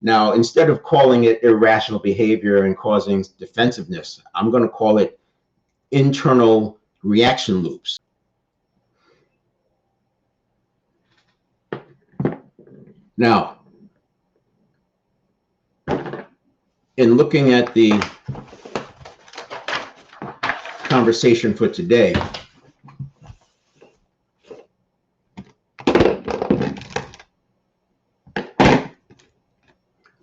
Now, instead of calling it irrational behavior and causing defensiveness, I'm going to call it internal reaction loops. Now, in looking at the conversation for today,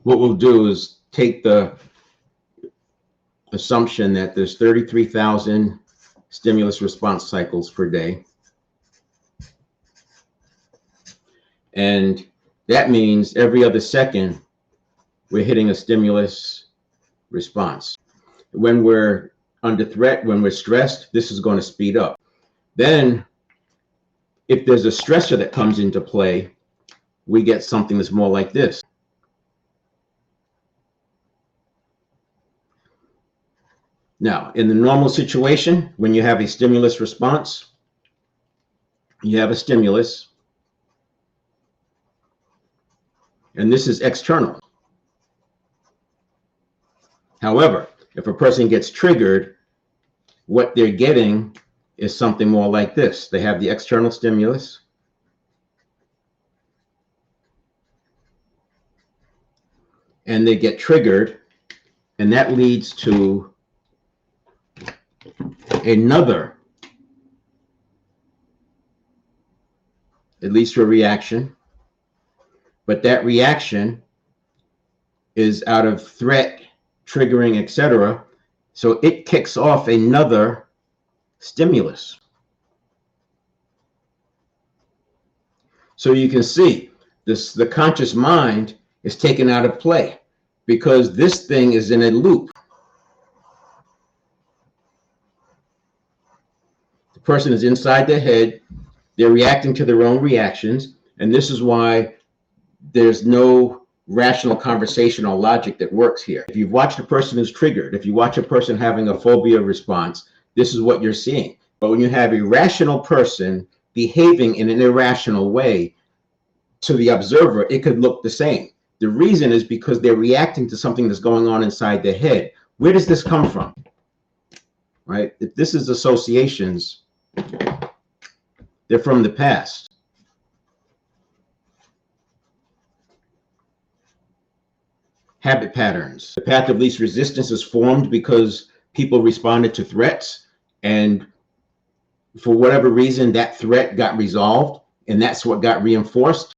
what we'll do is take the assumption that there's 33,000 stimulus response cycles per day. And that means every other second, we're hitting a stimulus response. When we're under threat, when we're stressed, this is going to speed up. Then, if there's a stressor that comes into play, we get something that's more like this. Now, in the normal situation, when you have a stimulus response, you have a stimulus, and this is external. However, if a person gets triggered, what they're getting is something more like this. They have the external stimulus, and they get triggered, and that leads to another, it leads to a reaction, but that reaction is out of threat, triggering, etc. So it kicks off another stimulus. So you can see this, the conscious mind is taken out of play because this thing is in a loop. The person is inside their head, they're reacting to their own reactions, and this is why there's no rational conversation or logic that works here. If you've watched a person who's triggered, if you watch a person having a phobia response, this is what you're seeing. But when you have a rational person behaving in an irrational way, to the observer, it could look the same. The reason is because they're reacting to something that's going on inside their head. Where does this come from? Right? If this is associations, they're from the past. Habit patterns. The path of least resistance is formed because people responded to threats, and for whatever reason, that threat got resolved, and that's what got reinforced.